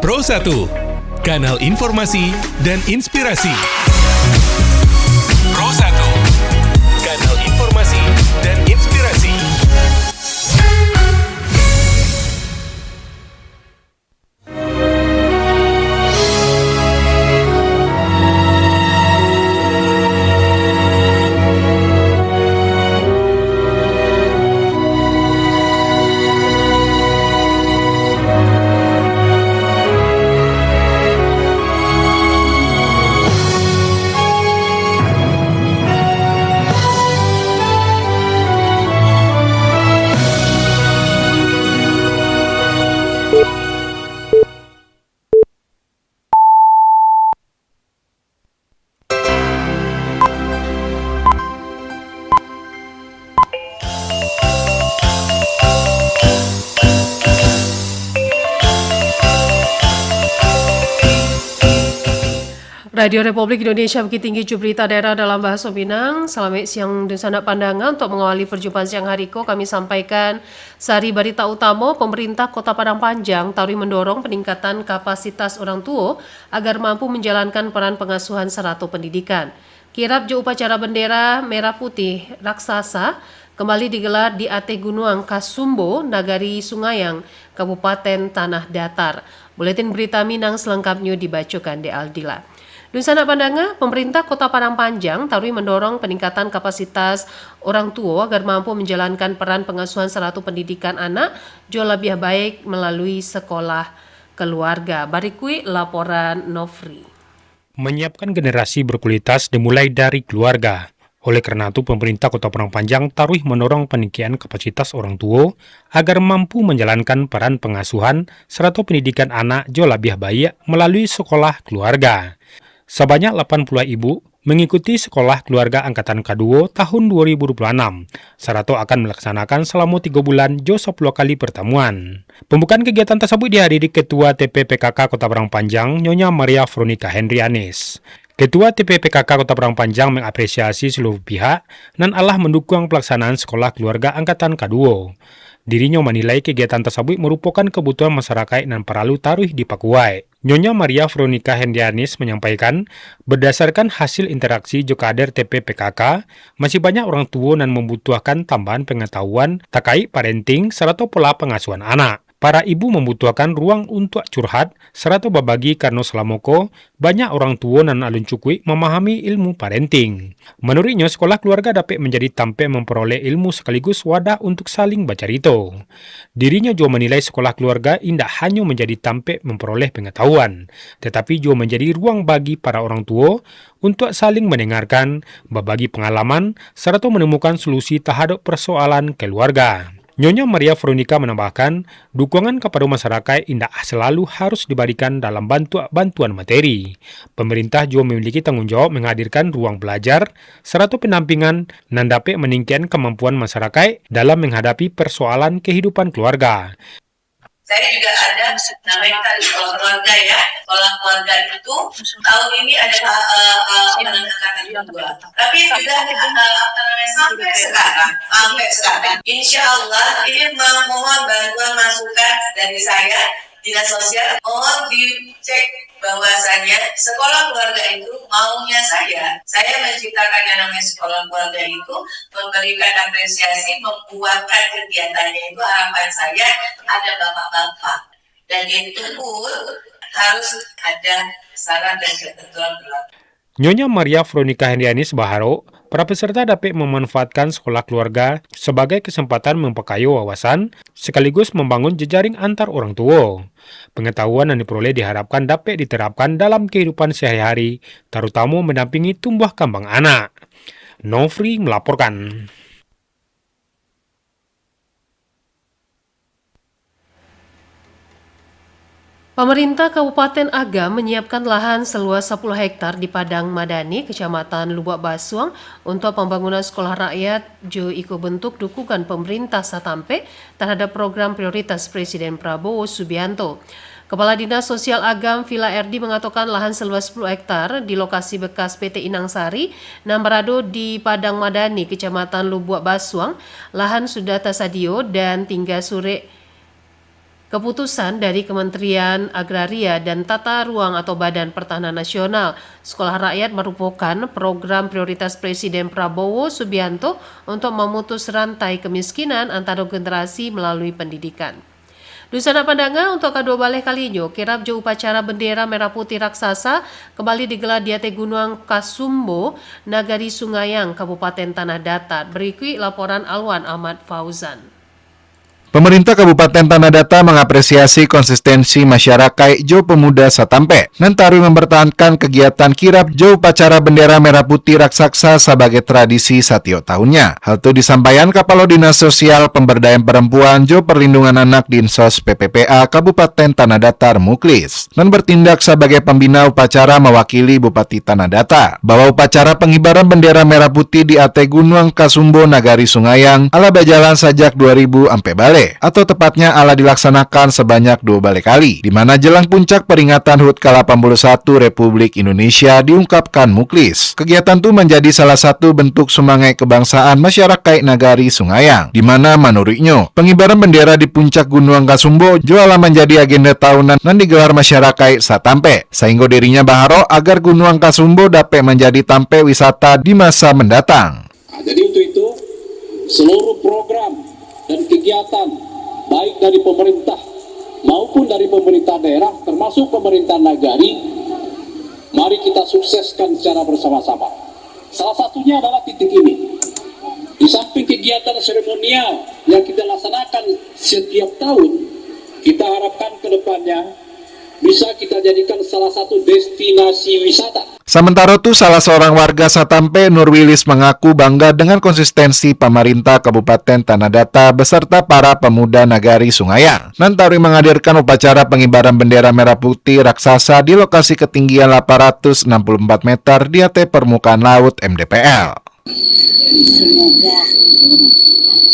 Pro 1, kanal informasi dan inspirasi. Pro 1, kanal informasi dan inspirasi. Radio Republik Indonesia Bukit Tinggi Berita Daerah dalam Bahasa Minang. Selamat siang dan sanak pandangan. Untuk mengawali perjumpaan siang hari ko, kami sampaikan sari berita utama. Pemerintah Kota Padang Panjang tarui mendorong peningkatan kapasitas orang tua agar mampu menjalankan peran pengasuhan serata pendidikan. Kirap je upacara bendera merah putih raksasa kembali digelar di Ate Gunung Kasumbo, Nagari Sungayang, Kabupaten Tanah Datar. Buletin berita Minang selengkapnya dibacakan di Aldila. Dusana Pandanga, pemerintah Kota Padang Panjang tarui mendorong peningkatan kapasitas orang tua agar mampu menjalankan peran pengasuhan serata pendidikan anak jauh lebih baik melalui sekolah keluarga. Barikui laporan Nofri. Menyiapkan generasi berkualitas dimulai dari keluarga. Oleh karena itu, pemerintah Kota Padang Panjang tarui mendorong peningkatan kapasitas orang tua agar mampu menjalankan peran pengasuhan serta pendidikan anak jauh lebih baik melalui sekolah keluarga. Sebanyak 80 ibu mengikuti sekolah keluarga angkatan K2 tahun 2026. Serato akan melaksanakan selama 3 bulan jo 10 kali pertemuan. Pembukaan kegiatan tersebut dihadiri Ketua TPPKK Kota Padang Panjang, Nyonya Maria Veronica Hendrianis. Ketua TPPKK Kota Padang Panjang mengapresiasi seluruh pihak dan Allah mendukung pelaksanaan sekolah keluarga angkatan K2. Dirinya menilai kegiatan tersebut merupakan kebutuhan masyarakat dan perlu taruh dipakuai. Nyonya Maria Veronica Hendrianis menyampaikan, berdasarkan hasil interaksi Jokader TPPKK, masih banyak orang tua dan membutuhkan tambahan pengetahuan terkait parenting serta pola pengasuhan anak. Para ibu membutuhkan ruang untuk curhat serta berbagi karena selamoko banyak orang tua dan alun cukui memahami ilmu parenting. Menurutnya, sekolah keluarga dapat menjadi tempat memperoleh ilmu sekaligus wadah untuk saling bercerita. Dirinya juga menilai sekolah keluarga tidak hanya menjadi tempat memperoleh pengetahuan, tetapi juga menjadi ruang bagi para orang tua untuk saling mendengarkan, berbagi pengalaman, serta menemukan solusi terhadap persoalan keluarga. Nyonya Maria Veronica menambahkan, dukungan kepada masyarakat tidak selalu harus diberikan dalam bantuan materi. Pemerintah juga memiliki tanggung jawab menghadirkan ruang belajar serta pendampingan dan dapat meningkatkan kemampuan masyarakat dalam menghadapi persoalan kehidupan keluarga. Saya juga ada namanya tadi sekolah keluarga ya. Sekolah keluarga itu tahun ini ada angkatan kedua. Tapi sudah sampai sekarang. Insya Allah ini mohon bantuan masukan dari saya Dinas Sosial. Mohon dicek bahwasannya sekolah keluarga itu maunya saya menciptakan yang namanya sekolah keluarga itu, memberikan apresiasi, membuatkan kegiatannya itu, harapan saya ada bapak-bapak, dan itu pun harus ada syarat dan ketentuan berlaku. Nyonya Maria Veronica Hendrianis berharap para peserta dapat memanfaatkan sekolah keluarga sebagai kesempatan memperkaya wawasan sekaligus membangun jejaring antar orang tua. Pengetahuan yang diperoleh diharapkan dapat diterapkan dalam kehidupan sehari-hari, terutama mendampingi tumbuh kembang anak. Nofri melaporkan. Pemerintah Kabupaten Agam menyiapkan lahan seluas 10 hektar di Padang Madani, Kecamatan Lubuk Basuang untuk pembangunan sekolah rakyat jo iko bentuk dukungan pemerintah Satampe terhadap program prioritas Presiden Prabowo Subianto. Kepala Dinas Sosial Agam Villa RD mengatakan lahan seluas 10 hektar di lokasi bekas PT Inang Sari yang berada di Padang Madani, Kecamatan Lubuk Basuang, lahan sudah tersedia dan tinggal sore keputusan dari Kementerian Agraria dan Tata Ruang atau Badan Pertahanan Nasional. Sekolah Rakyat merupakan program prioritas Presiden Prabowo Subianto untuk memutus rantai kemiskinan antar generasi melalui pendidikan. Dusana Pandangan untuk kedua balik kalinya, kirap jo upacara bendera merah putih raksasa kembali digelar di atas Gunung Kasumbo, Nagari Sungayang, Kabupaten Tanah Datar. Berikut laporan Alwan Ahmad Fauzan. Pemerintah Kabupaten Tanah Datar mengapresiasi konsistensi masyarakat Jo Pemuda Satampe Nantari mempertahankan kegiatan kirap Jo upacara bendera merah putih raksasa sebagai tradisi setiap tahunnya. Hal itu disampaikan Kepala Dinas Sosial Pemberdayaan Perempuan Jo Perlindungan Anak Dinsos PPPA Kabupaten Tanah Datar Muklis dan bertindak sebagai pembina upacara mewakili Bupati Tanah Datar bahwa upacara pengibaran bendera merah putih di Ate Gunung Kasumbo Nagari Sungayang ala berjalan sejak 2000 sampai balik atau tepatnya ala dilaksanakan sebanyak 2 kali, di mana jelang puncak peringatan HUT ke-81 Republik Indonesia diungkapkan Muklis. Kegiatan itu menjadi salah satu bentuk semangat kebangsaan masyarakat Nagari Sungayang, di mana menurutnya pengibaran bendera di puncak Gunung Kasumbo jualah menjadi agenda tahunan dan digelar masyarakat Satampe, sehingga dirinya berharap agar Gunung Kasumbo dapat menjadi tampe wisata di masa mendatang. Jadi untuk itu seluruh program dan kegiatan baik dari pemerintah maupun dari pemerintah daerah termasuk pemerintah nagari, mari kita sukseskan secara bersama-sama. Salah satunya adalah titik ini. Di samping kegiatan seremonial yang kita laksanakan setiap tahun, kita harapkan ke depannya bisa kita jadikan salah satu destinasi wisata. Sementara itu, salah seorang warga Satampe, Nurwilis, mengaku bangga dengan konsistensi pemerintah Kabupaten Tanah Datar beserta para pemuda Nagari Sungayang. Nantari menghadirkan upacara pengibaran bendera merah putih raksasa di lokasi ketinggian 864 meter di atas permukaan laut MDPL. Semoga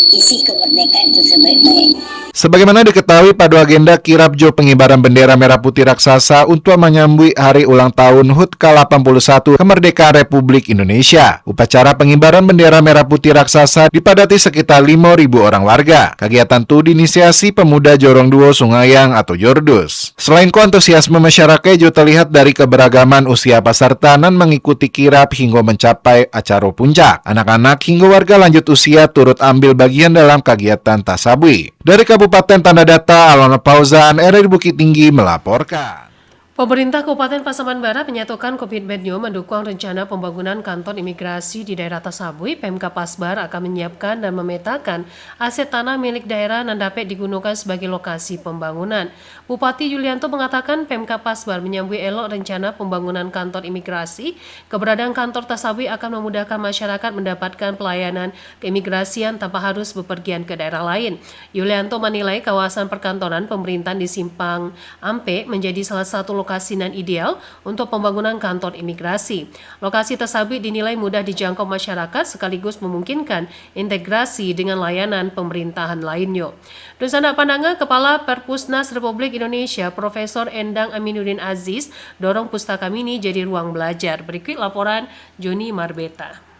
isi kemerdekaan itu sebaik-baik. Sebagaimana diketahui pada agenda kirap Jo pengibaran bendera merah putih raksasa untuk menyambut hari ulang tahun HUT ke-81 Kemerdekaan Republik Indonesia. Upacara pengibaran bendera merah putih raksasa dipadati sekitar 5.000 orang warga. Kegiatan itu diinisiasi pemuda Jorong Duo Sungayang atau Jordus. Selain itu, antusiasme masyarakat juga terlihat dari keberagaman usia peserta dan mengikuti kirap hingga mencapai acara puncak. Anak-anak hingga warga lanjut usia turut ambil bagian dalam kegiatan tasabui. Dari Kabupaten Tanah Datar, Alwan Fauzan, RRI Bukit Tinggi melaporkan. Pemerintah Kabupaten Pasaman Barat menyatakan komitmennya mendukung rencana pembangunan kantor imigrasi di daerah Tasabui. Pemkab Pasbar akan menyiapkan dan memetakan aset tanah milik daerah yang dapat digunakan sebagai lokasi pembangunan. Bupati Yulianto mengatakan Pemkab Pasbar menyambut elok rencana pembangunan kantor imigrasi. Keberadaan kantor Tasabui akan memudahkan masyarakat mendapatkan pelayanan keimigrasian tanpa harus bepergian ke daerah lain. Yulianto menilai kawasan perkantoran pemerintahan di Simpang Ampe menjadi salah satu lokasi nan ideal untuk pembangunan kantor imigrasi. Lokasi tersebut dinilai mudah dijangkau masyarakat sekaligus memungkinkan integrasi dengan layanan pemerintahan lainnya. Dusana Pandangan, Kepala Perpusnas Republik Indonesia Profesor Endang Aminuddin Aziz dorong pustaka mini jadi ruang belajar. Berikut laporan Joni Marbeta.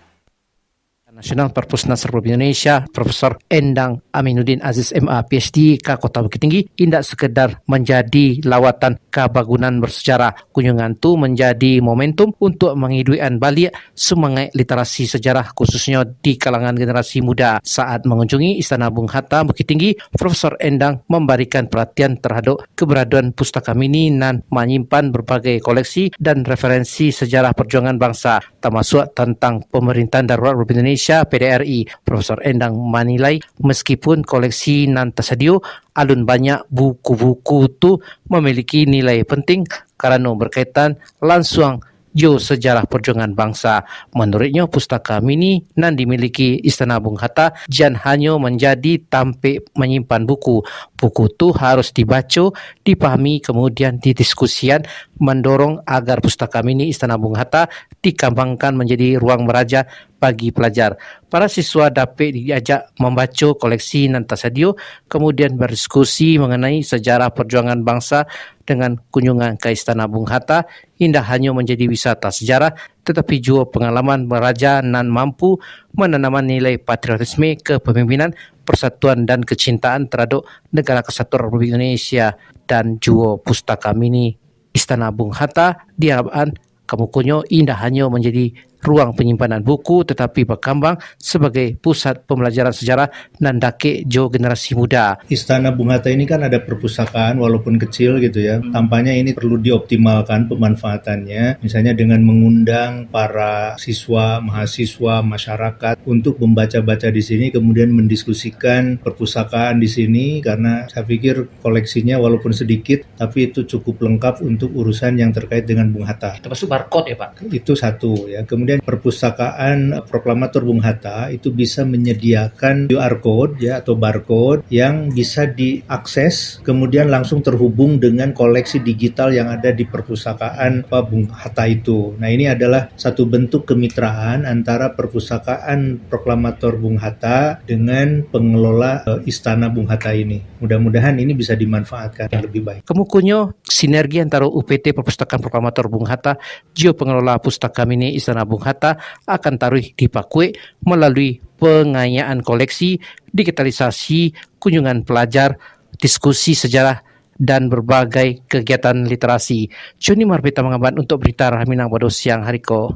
Nasional Perpusnas Republik Indonesia Profesor Endang Aminuddin Aziz MA PhD ke Kota Bukit Tinggi tidak sekedar menjadi lawatan kebangunan bersejarah. Kunjungan itu menjadi momentum untuk menghidupkan balik semangat literasi sejarah khususnya di kalangan generasi muda. Saat mengunjungi Istana Bung Hatta Bukit Tinggi, Profesor Endang memberikan perhatian terhadap keberadaan pustaka mini dan menyimpan berbagai koleksi dan referensi sejarah perjuangan bangsa termasuk tentang pemerintahan darurat Republik Indonesia PDRI. Profesor Endang menilai meskipun koleksi nan tersedia, alun banyak buku-buku itu memiliki nilai penting karena berkaitan langsung jo sejarah perjuangan bangsa. Menurutnya, pustaka mini nan dimiliki Istana Bung Hatta jangan hanya menjadi tampik menyimpan buku. Buku itu harus dibaca, dipahami, kemudian didiskusikan, mendorong agar pustaka mini Istana Bung Hatta dikembangkan menjadi ruang meraja bagi pelajar. para siswa dapat diajak membaca koleksi nan tersedia, kemudian berdiskusi mengenai sejarah perjuangan bangsa dengan kunjungan ke Istana Bung Hatta. Indah hanya menjadi wisata sejarah, tetapi juga pengalaman belajar nan mampu menanamkan nilai patriotisme, kepemimpinan, persatuan dan kecintaan terhadap Negara Kesatuan Republik Indonesia. Dan juga pustaka mini Istana Bung Hatta diharapkan kemudian indah hanya menjadi ruang penyimpanan buku, tetapi berkembang sebagai pusat pembelajaran sejarah dan dakik jo generasi muda. Istana Bung Hatta ini kan ada perpustakaan walaupun kecil gitu ya. Tampaknya ini perlu dioptimalkan pemanfaatannya, misalnya dengan mengundang para siswa, mahasiswa, masyarakat untuk membaca-baca di sini, kemudian mendiskusikan perpustakaan di sini, karena saya pikir koleksinya walaupun sedikit, tapi itu cukup lengkap untuk urusan yang terkait dengan Bung Hatta. Termasuk barcode ya Pak? Itu satu ya. Kemudian perpustakaan Proklamator Bung Hatta itu bisa menyediakan QR code ya atau barcode yang bisa diakses kemudian langsung terhubung dengan koleksi digital yang ada di perpustakaan Bung Hatta itu. Nah, ini adalah satu bentuk kemitraan antara perpustakaan Proklamator Bung Hatta dengan pengelola Istana Bung Hatta ini. Mudah-mudahan ini bisa dimanfaatkan lebih baik. Kemudian sinergi antara UPT Perpustakaan Proklamator Bung Hatta, Geo pengelola Pustaka Mini Istana Bung Hatta akan taruh dipakui melalui pengayaan koleksi, digitalisasi, kunjungan pelajar, diskusi sejarah, dan berbagai kegiatan literasi. Joni Marbita mengabar untuk berita Raminang pada siang hari ko.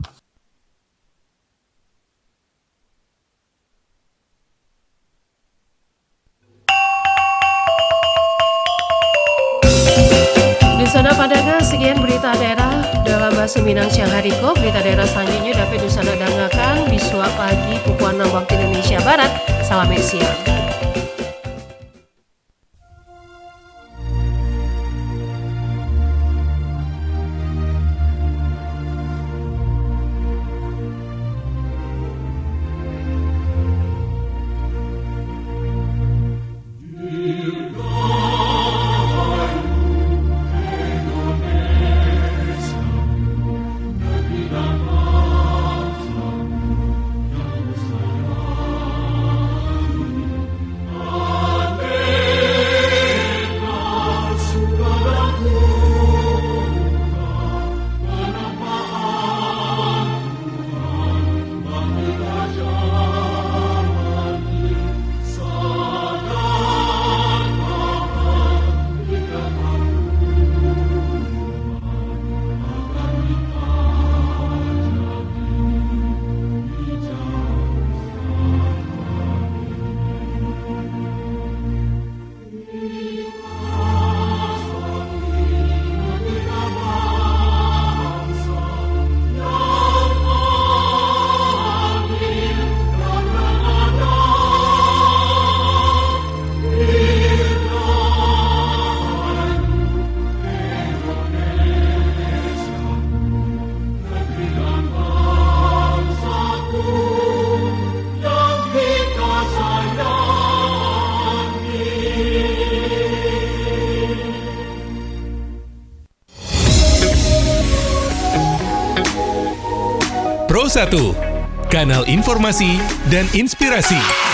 Di sana pandangan sekian berita daerah dalam bahasa Minang siang hari ko. Berita daerah selanjutnya dapat disana dengarkan biswa pagi pukul 6 waktu Indonesia Barat. Salam siang. Pro 1, kanal informasi dan inspirasi.